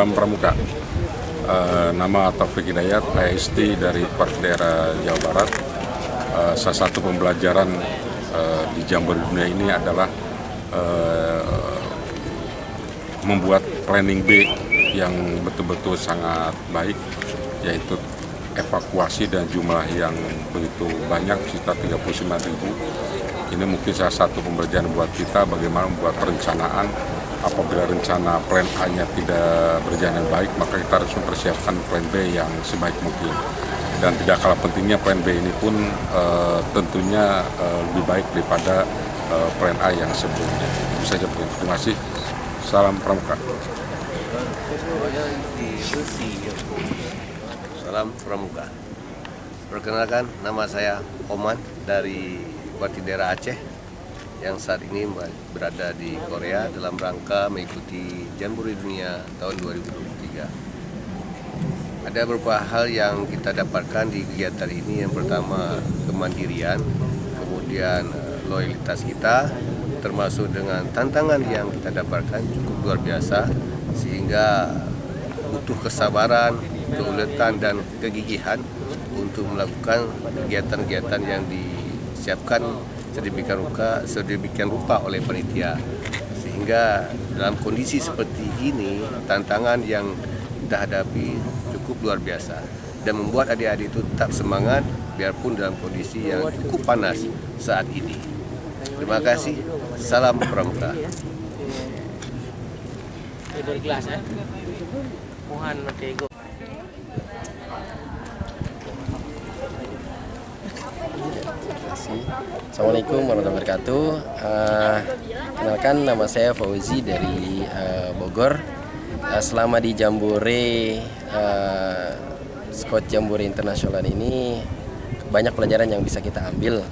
Salam Pramuka. Nama Taufik Hidayat, PhD dari Partai Daerah Jawa Barat. Salah satu pembelajaran di Jamboree Dunia ini adalah membuat planning B yang betul-betul sangat baik, yaitu evakuasi dan jumlah yang begitu banyak, sekitar 39.000. Ini mungkin salah satu pembelajaran buat kita bagaimana membuat perencanaan. Apabila rencana plan A-nya tidak berjalan baik, maka kita harus mempersiapkan plan B yang sebaik mungkin. Dan tidak kalah pentingnya plan B ini pun tentunya lebih baik daripada plan A yang sebelumnya. Itu saja. Terima kasih. Salam Pramuka. Salam Pramuka. Perkenalkan, nama saya Oman dari Partai Daerah Aceh yang saat ini berada di Korea dalam rangka mengikuti Jamboree Dunia tahun 2023. Ada beberapa hal yang kita dapatkan di kegiatan ini. Yang pertama, kemandirian, kemudian loyalitas kita, termasuk dengan tantangan yang kita dapatkan cukup luar biasa, sehingga butuh kesabaran, keuletan, dan kegigihan untuk melakukan kegiatan-kegiatan yang disiapkan sedemikian rupa oleh panitia, sehingga dalam kondisi seperti ini tantangan yang kita hadapi cukup luar biasa dan membuat adik-adik itu tetap semangat biarpun dalam kondisi yang cukup panas saat ini. Terima kasih. Salam Pramuka. Assalamualaikum warahmatullahi wabarakatuh. Kenalkan, nama saya Fauzi dari Bogor. Selama di Jamboree Scott Jamboree Internasional ini banyak pelajaran yang bisa kita ambil,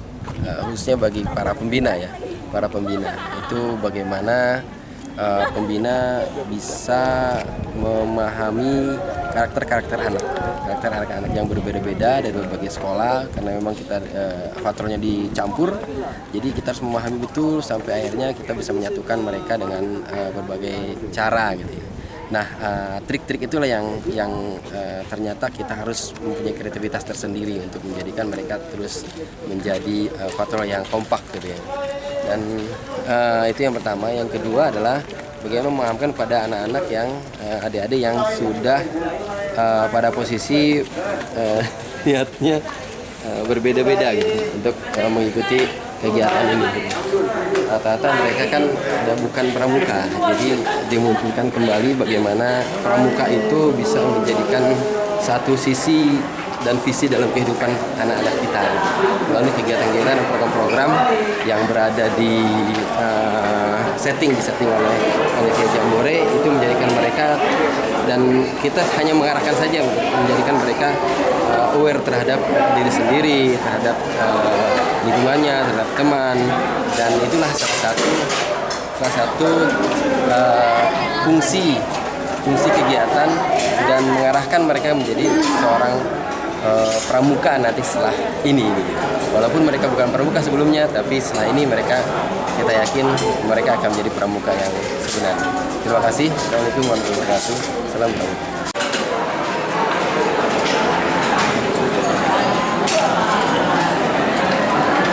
khususnya bagi para pembina ya. Para pembina itu bagaimana pembina bisa memahami karakter anak-anak yang berbeda-beda dari berbagai sekolah, karena memang kita patrolnya dicampur, jadi kita harus memahami betul sampai akhirnya kita bisa menyatukan mereka dengan berbagai cara gitu ya. Nah, trik-trik itulah yang ternyata kita harus mempunyai kreativitas tersendiri untuk menjadikan mereka terus menjadi patrol yang kompak gitu ya. Dan itu yang pertama. Yang kedua adalah bagaimana memahamkan pada anak-anak yang adik-adik yang sudah pada posisi niatnya berbeda-beda gitu untuk mengikuti kegiatan ini. Rata-rata mereka kan bukan pramuka, jadi dimungkinkan kembali bagaimana pramuka itu bisa menjadikan satu sisi dan visi dalam kehidupan anak-anak kita melalui kegiatan-kegiatan dan program-program yang berada di disetting oleh panitia Jamboree, itu menjadikan mereka, dan kita hanya mengarahkan saja untuk menjadikan mereka aware terhadap diri sendiri, terhadap lingkungannya, terhadap teman, dan itulah salah satu fungsi kegiatan dan mengarahkan mereka menjadi seorang pramuka nanti setelah ini. Walaupun mereka bukan pramuka sebelumnya, tapi setelah ini kita yakin mereka akan menjadi pramuka yang sebenarnya. Terima kasih. Assalamualaikum warahmatullahi wabarakatuh. Salam pramuka.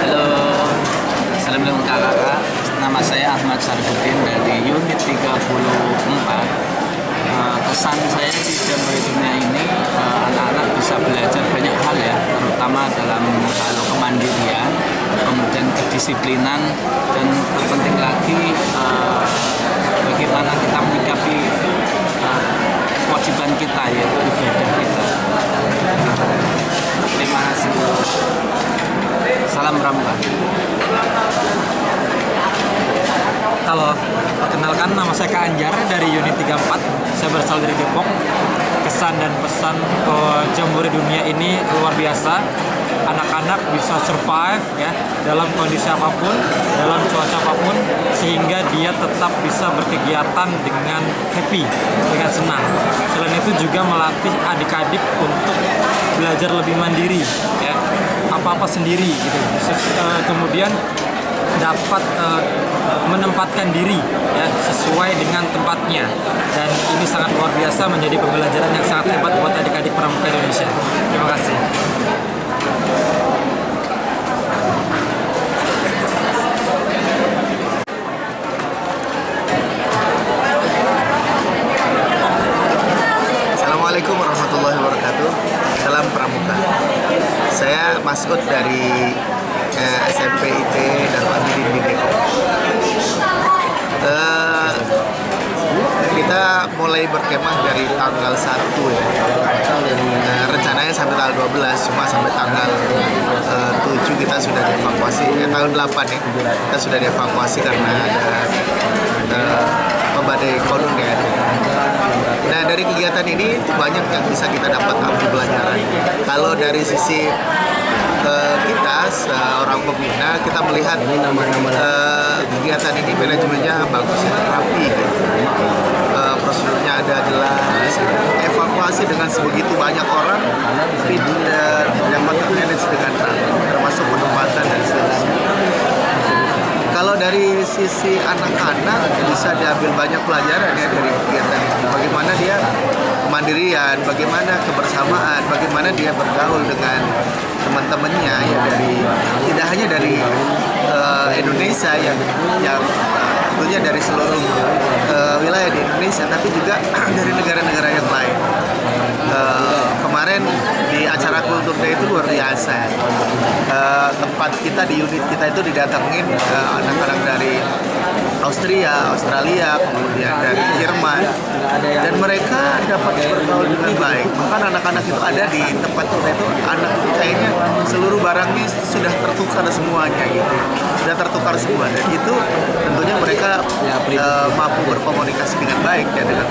Halo, assalamualaikum kakak. Nama saya Ahmad Sarfuddin dari unit 34. Kesan saya di Jamboree Dunia ini, anak-anak bisa belajar banyak hal ya, terutama dalam hal kemandirian, kemudian kedisiplinan, dan terpenting lagi bagaimana kita menyikapi kewajiban kita, yaitu ibadah kita. Terima kasih. Salam Pramuka. Halo, perkenalkan, nama saya Kak Anjar dari unit 34. Saya berasal dari Depok. Kesan dan pesan ke Jamboree Dunia ini luar biasa. Anak-anak bisa survive ya dalam kondisi apapun, dalam cuaca apapun, sehingga dia tetap bisa berkegiatan dengan happy, dengan senang. Selain itu juga melatih adik-adik untuk belajar lebih mandiri ya, apa-apa sendiri gitu. Kemudian dapat menempatkan diri ya sesuai dengan tempatnya, dan ini sangat luar biasa, menjadi pembelajaran yang sangat hebat buat adik-adik pramuka Indonesia. Terima kasih. Assalamualaikum warahmatullahi wabarakatuh. Salam Pramuka. Saya Masud dari SMP IT Darul Amidin di Depok. Kita mulai berkemah dari tanggal 1 ya. Rencananya sampai tanggal 12, cuma sampai tanggal 7 kita sudah dievakuasi. Tanggal 8 ya, kita sudah dievakuasi karena ada badai Kodun ya. Nah, dari kegiatan ini banyak yang bisa kita dapat ambil pelajaran. Kalau dari sisi kita seorang pembina, kita melihat kegiatan ini manajemennya bagus ya, rapi gitu. Prosedurnya ada jelas, evakuasi dengan sebegitu banyak orang dapat manage dengan rapi, termasuk penempatan dan seterusnya. Kalau dari sisi anak-anak bisa diambil banyak pelajaran ya dari kegiatan ini. Bagaimana dia kemandirian, bagaimana kebersamaan, bagaimana dia bergaul dengan teman-temannya ya, dari tidak hanya dari Indonesia yang tentunya dari seluruh wilayah di Indonesia, tapi juga dari negara-negara yang lain. Kemarin di acara Kultur Day itu luar biasa. Tempat kita di unit kita itu didatengin anak-anak dari Austria, Australia, kemudian dari Jerman, dan mereka dapat bergaul dengan baik. Bahkan anak-anak itu ada di tempat kita itu, anak itu kayaknya seluruh barangnya sudah tertukar semuanya gitu, sudah tertukar semua, dan itu tentunya mereka mampu berkomunikasi dengan baik ya dengan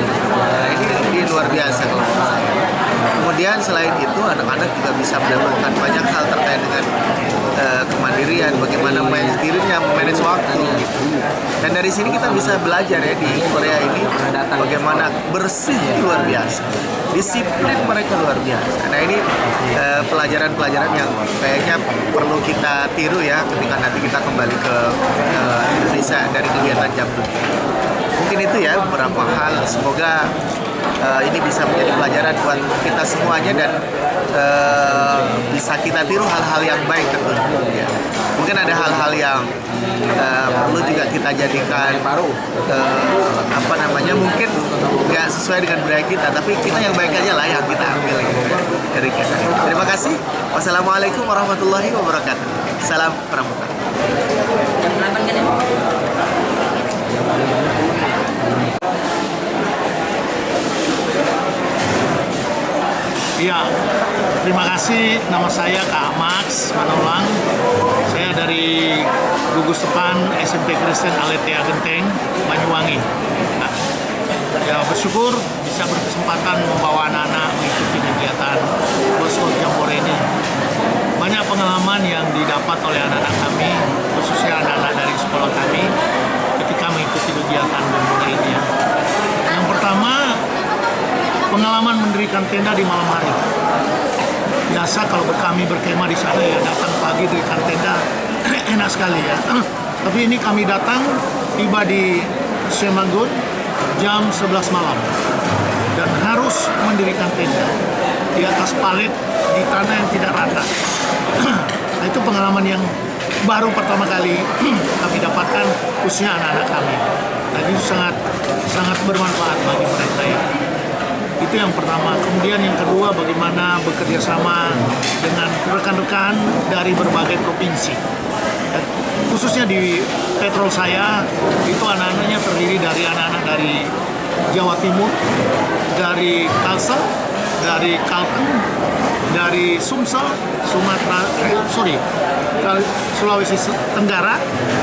ini luar biasa kalau menurut saya. Kemudian selain itu anak-anak juga bisa mendapatkan banyak hal terkait dengan kemandirian, bagaimana manage dirinya, manage waktu gitu. Dan dari sini kita bisa belajar ya di Korea ini bagaimana bersih luar biasa, disiplin mereka luar biasa. Nah ini pelajaran-pelajaran yang kayaknya perlu kita tiru ya ketika nanti kita kembali ke Indonesia dari kegiatan Jamdut. Mungkin itu ya beberapa hal, semoga ini bisa menjadi pelajaran buat kita semuanya dan bisa kita tiru hal-hal yang baik tentunya. Ya. Mungkin ada hal-hal yang perlu juga kita jadikan mungkin nggak sesuai dengan budaya kita, tapi kita yang baik aja lah yang kita ambil gitu, dari kita. Terima kasih. Wassalamualaikum warahmatullahi wabarakatuh. Salam Pramuka. Ya, terima kasih. Nama saya Kak Max Manolang. Saya dari gugus depan SMP Kristen Aletea Genteng, Banyuwangi. Nah, ya bersyukur bisa berkesempatan membawa anak-anak mengikuti kegiatan World Jambore ini. Banyak pengalaman yang didapat oleh anak-anak kami, khususnya anak-anak dari sekolah kami, ketika mengikuti kegiatan Jambore ini. Yang pertama, pengalaman mendirikan tenda di malam hari. Biasa kalau kami berkemah di sana ya datang pagi dirikan tenda enak sekali ya. Tapi ini kami datang tiba di Semanggun jam 11 malam dan harus mendirikan tenda di atas palet di tanah yang tidak rata. Nah, itu pengalaman yang baru pertama kali kami dapatkan khususnya anak-anak kami. Dan itu sangat bermanfaat bagi mereka ya. Itu yang pertama. Kemudian yang kedua, bagaimana bekerja sama dengan rekan-rekan dari berbagai provinsi. Dan khususnya di petrol saya, itu anak-anaknya terdiri dari anak-anak dari Jawa Timur, dari Kalsel, dari Kalteng, dari Sumsel, Sulawesi Tenggara,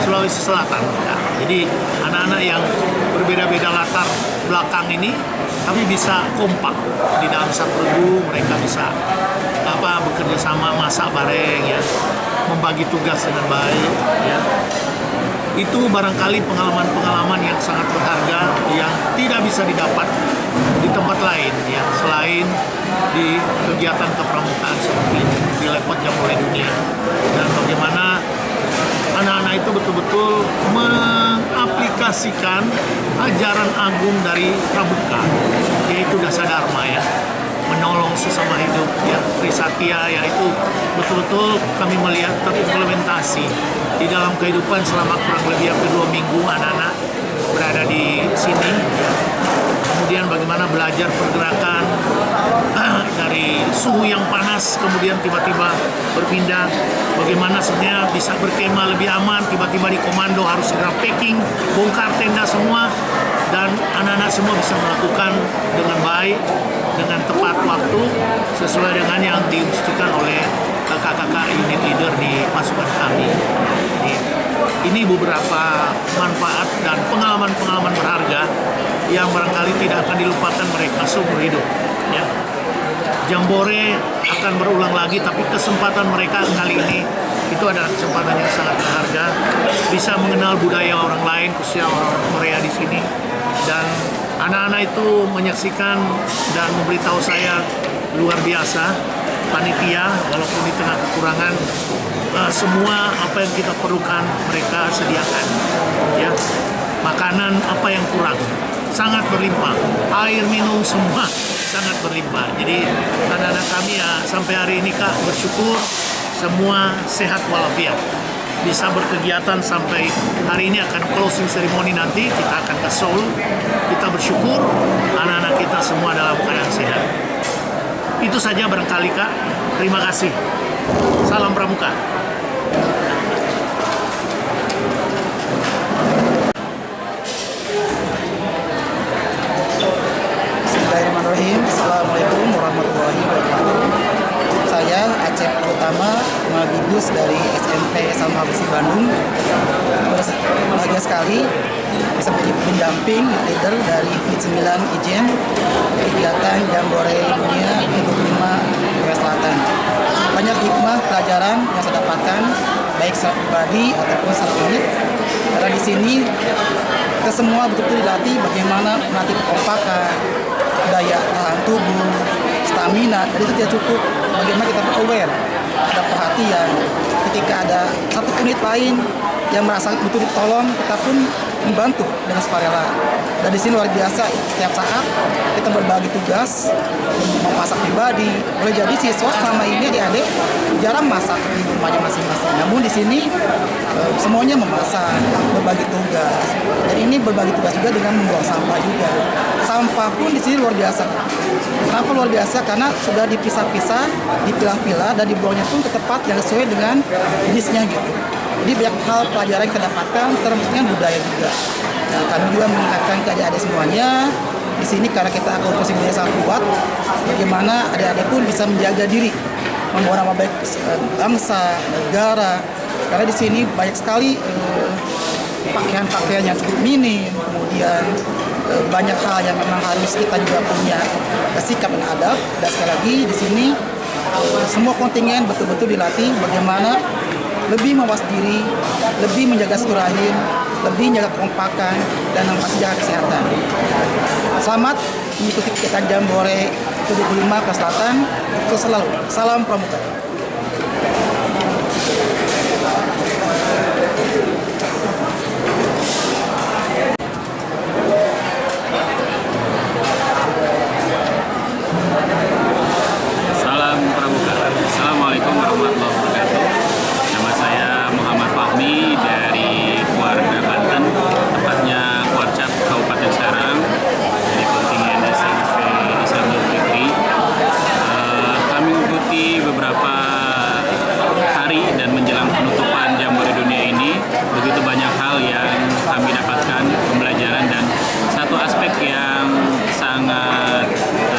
Sulawesi Selatan. Nah, jadi anak-anak yang berbeda-beda latar belakang ini, tapi bisa kompak di dalam satu regu. Mereka bisa bekerja sama, masak bareng ya, membagi tugas dengan baik ya. Itu barangkali pengalaman-pengalaman yang sangat berharga yang tidak bisa didapat di tempat lain ya, selain di kegiatan kepramukaan seperti di Lepot Jambore Dunia. Dan bagaimana anak-anak itu betul-betul ajaran agung dari Pramuka, yaitu Dasadharma ya, menolong sesama hidup ya, Trisatya, yaitu betul-betul kami melihat terimplementasi di dalam kehidupan selama kurang lebih hampir 2 minggu anak-anak berada di sini ya. Kemudian bagaimana belajar pergerakan dari suhu yang panas kemudian tiba-tiba berpindah, bagaimana sebenarnya bisa berkemah lebih aman, tiba-tiba di komando harus segera packing, bongkar tenda semua, dan anak-anak semua bisa melakukan dengan baik, dengan tepat waktu, sesuai dengan yang diinstruksikan oleh kakak-kakak unit leader di pasukan kami. Ini beberapa manfaat dan pengalaman-pengalaman berharga yang barangkali tidak akan dilupakan mereka seumur hidup. Ya. Jambore akan berulang lagi, tapi kesempatan mereka kali ini itu adalah kesempatan yang sangat berharga, bisa mengenal budaya orang lain, khususnya orang Korea di sini. Dan anak-anak itu menyaksikan dan memberitahu saya luar biasa, panitia walaupun di tengah kekurangan, semua apa yang kita perlukan mereka sediakan. Ya, makanan apa yang kurang sangat berlimpah, air minum semua sangat berlimpah. Jadi anak-anak kami ya sampai hari ini Kak bersyukur semua sehat walafiat, bisa berkegiatan sampai hari ini. Akan closing ceremony nanti kita akan ke Seoul. Kita bersyukur anak-anak kita semua dalam keadaan sehat. Itu saja barangkali Kak. Terima kasih. Salam Pramuka. Bismillahirrahmanirrahim. Assalamualaikum warahmatullahi wabarakatuh. Saya Acep Utama, Mabigus dari SMP Salma Besi Bandung. Bahagia sekali bisa menjadi pendamping leader dari Unit 9 Ijen kegiatan Jambore Dunia 25 Korea Selatan. Banyak hikmah pelajaran yang saya dapatkan baik secara pribadi ataupun secara unit. Karena di sini kita semua betul-betul dilatih bagaimana melatih kekompakan, daya tahan tubuh, stamina, dan itu tidak cukup. Bagaimana kita aware, ada perhatian ketika ada satu unit lain yang merasa butuh ditolong, kita pun membantu dengan sukarela. Dan di sini luar biasa, setiap saat kita berbagi tugas, memasak pribadi. Boleh jadi siswa selama ini adik-adik jarang masak di rumahnya masing-masing. Namun di sini semuanya memasak, berbagi tugas. Dan ini berbagi tugas juga dengan membuang sampah juga. Sampah pun di sini luar biasa. Kenapa luar biasa? Karena sudah dipisah-pisah, dipilah-pilah, dan dibuangnya pun ke tempat yang sesuai dengan jenisnya gitu. Jadi banyak hal pelajaran yang kita dapatkan, termasuk budaya juga. Nah, kami juga mengingatkan ke adik-adik semuanya di sini karena kita konstruksi budaya sangat kuat. Bagaimana adik-adik pun bisa menjaga diri, membawa nama baik bangsa, negara. Karena di sini banyak sekali pakaian-pakaian yang cukup minim, kemudian banyak hal yang memang harus kita juga punya sikap dan adab. Dan sekali lagi di sini semua kontingen betul-betul dilatih bagaimana lebih mawas diri, lebih menjaga silaturahim, lebih menjaga kekompakan, dan masih jaga kesehatan. Selamat mengikuti kegiatan Jambore 25 ke Selatan. Sukses selalu. Salam Pramuka. Salam Pramuka. Assalamualaikum warahmatullahi wabarakatuh. Nama saya Muhammad Fahmi dari Warga Banten, tepatnya Kuarcap, Kabupaten Serang, dari kontingen SMP Islamul Fikri. Kami mengikuti beberapa hari dan menjelang penutupan Jambore Dunia ini, begitu banyak hal yang kami dapatkan pembelajaran, dan satu aspek yang sangat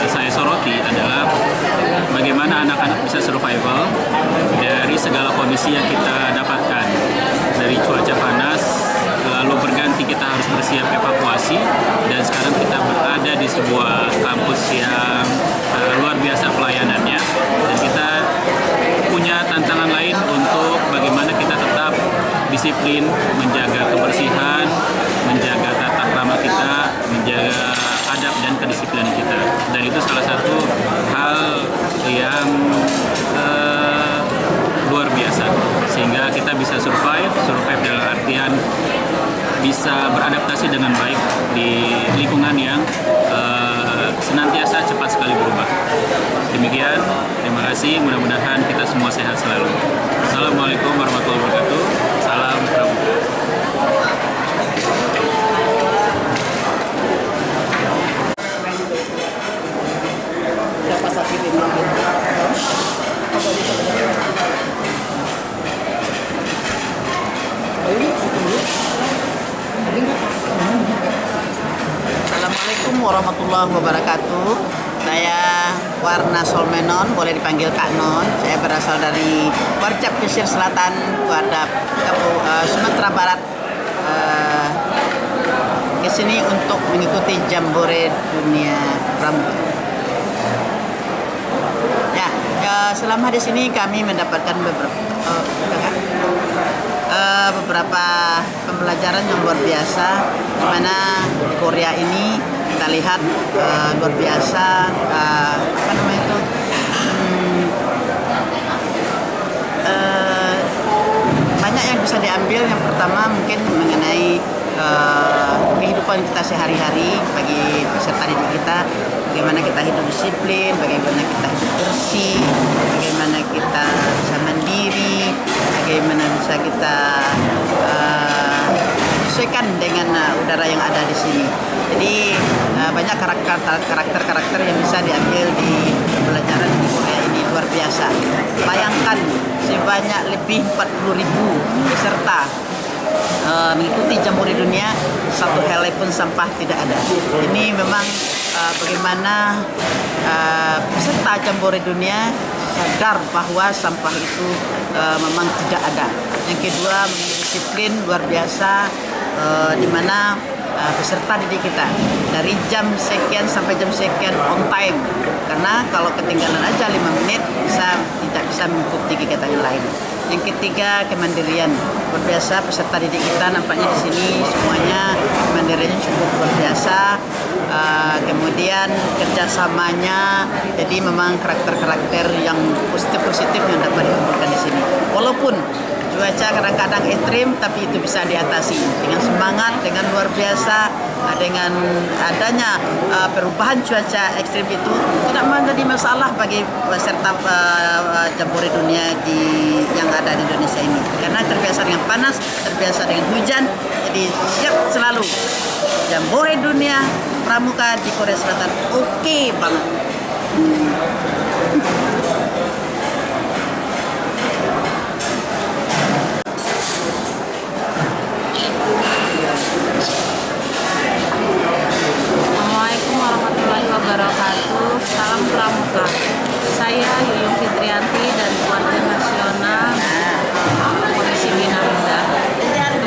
saya soroti adalah bagaimana anak-anak bisa survival dari segala kondisi yang kita dapatkan. Dari cuaca panas, lalu berganti kita harus bersiap evakuasi, dan sekarang kita berada di sebuah kampus yang luar biasa pelayanannya, dan kita punya tantangan lain untuk bagaimana kita tetap disiplin, menjaga kebersihan, menjaga tata krama kita, menjaga adab dan kedisiplinan kita. Dan itu salah satu hal yang luar biasa, sehingga kita bisa survive dalam artian bisa beradaptasi dengan baik di lingkungan yang senantiasa cepat sekali berubah. Demikian, terima kasih. Mudah-mudahan kita semua sehat selalu. Assalamualaikum warahmatullahi wabarakatuh. Salam Pramuka. Siapa sakit ini? Assalamualaikum warahmatullahi wabarakatuh. Saya Warna Solmenon, boleh dipanggil Kak Non. Saya berasal dari Kuarcap Pesisir Selatan, Kuadap, Sumatera Barat. Ke sini untuk mengikuti Jambore Dunia Pramuka. Selama di sini kami mendapatkan beberapa pembelajaran yang luar biasa, di mana di Korea ini kita lihat luar biasa banyak yang bisa diambil. Yang pertama mungkin mengenai kehidupan kita sehari-hari bagi peserta didik kita, bagaimana kita hidup disiplin, bagaimana kita hidup bersih, bagaimana kita bisa mandiri, bagaimana bisa kita sesuaikan dengan udara yang ada di sini. Jadi banyak karakter yang bisa diambil di pembelajaran di Korea ini, luar biasa. Bayangkan sebanyak lebih 40.000 peserta mengikuti Jambore Dunia, satu helai pun sampah tidak ada. Ini memang bagaimana peserta Jambore Dunia sadar bahwa sampah itu memang tidak ada. Yang kedua, disiplin luar biasa, di mana peserta didik kita dari jam sekian sampai jam sekian on time, karena kalau ketinggalan aja 5 menit tidak bisa mengikuti kegiatan yang lain. Yang ketiga, kemandirian luar biasa. Peserta didik kita nampaknya di sini semuanya kemandiriannya cukup luar biasa. Kemudian kerjasamanya, jadi memang karakter yang positif yang dapat dikumpulkan di sini. Walaupun cuaca kadang-kadang ekstrim, tapi itu bisa diatasi dengan semangat, dengan luar biasa. Dengan adanya perubahan cuaca ekstrim itu tidak menjadi masalah bagi peserta Jambore Dunia yang ada di Indonesia ini, karena terbiasa dengan panas, terbiasa dengan hujan, jadi siap selalu. Jambore Dunia Pramuka di Korea Selatan oke banget. Assalamualaikum warahmatullahi wabarakatuh. Salam Pramuka. Saya Yuyung Fitrianti dari Warga Nasional Komisi Bina Muda.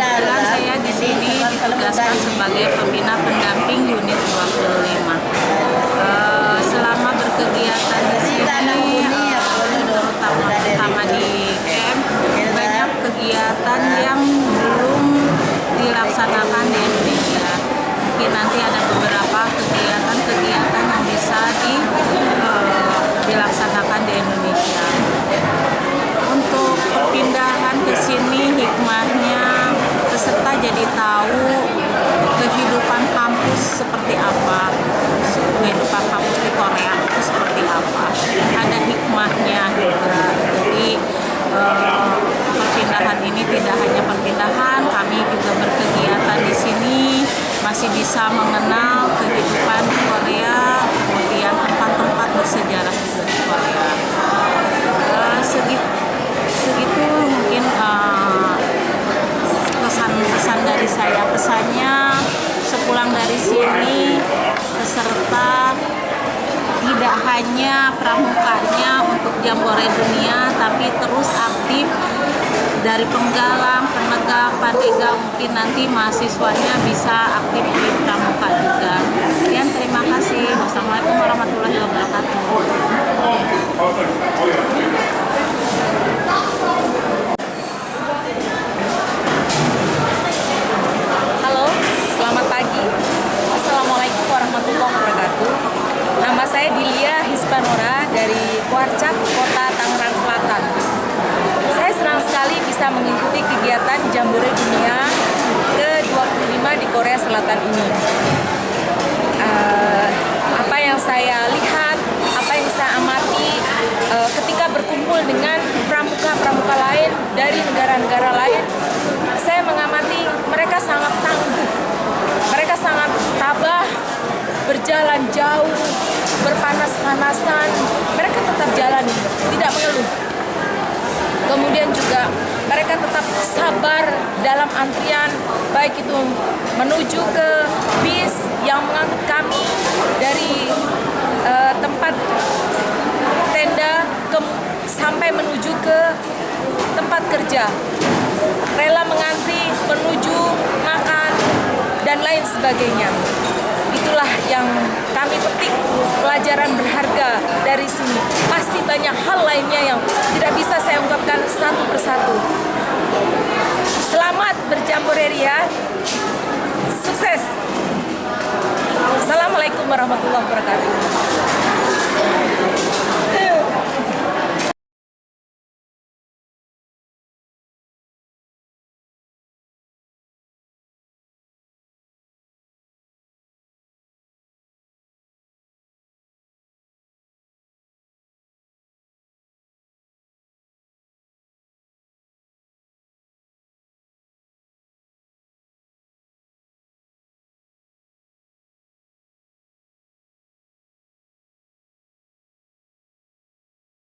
Kebetulan saya di sini ditugaskan sebagai pembina pendamping unit 25. Selama berkegiatan di sini, terutama di camp, banyak kegiatan yang belum dilaksanakan di Indonesia. Mungkin nanti ada beberapa kegiatan yang bisa dilaksanakan di Indonesia. Untuk perpindahan ke sini, hikmahnya peserta jadi tahu kehidupan kampus seperti apa, kehidupan kampus di Korea itu seperti apa. Ada hikmahnya juga. Jadi perpindahan ini tidak hanya perpindahan, kami juga berkegiatan di sini, masih bisa mengenal kehidupan Korea, kemudian tempat-tempat bersejarah juga di Korea. Segitu mungkin pesan dari saya. Pesannya, sepulang dari sini peserta tidak hanya pramukanya untuk Jambore Dunia, tapi terus aktif dari penggalang, penegak, pandega, mungkin nanti mahasiswanya bisa aktif di pramuka juga. Sekian, terima kasih. Wassalamualaikum warahmatullahi wabarakatuh. Halo, selamat pagi. Assalamualaikum warahmatullahi wabarakatuh. Nama saya Dilia Hispanora dari Kuarcap, Kota Tangerang Selatan. Saya senang sekali bisa mengikuti kegiatan Jambore Dunia ke-25 di Korea Korea Selatan ini. Apa yang saya lihat, apa yang saya amati ketika berkumpul dengan pramuka-pramuka lain dari negara-negara lain, saya mengamati mereka sangat tangguh, mereka sangat tabah, berjalan jauh, berpanas-panasan, mereka tetap jalan, tidak mengeluh. Kemudian juga mereka tetap sabar dalam antrian, baik itu menuju ke bis yang mengangkut kami dari tempat tenda sampai menuju ke tempat kerja, rela mengantri menuju makan dan lain sebagainya. Itulah yang kami petik pelajaran berharga dari sini. Pasti banyak hal lainnya yang tidak bisa saya ungkapkan satu persatu. Selamat berjamboreria, sukses. Assalamualaikum warahmatullahi wabarakatuh.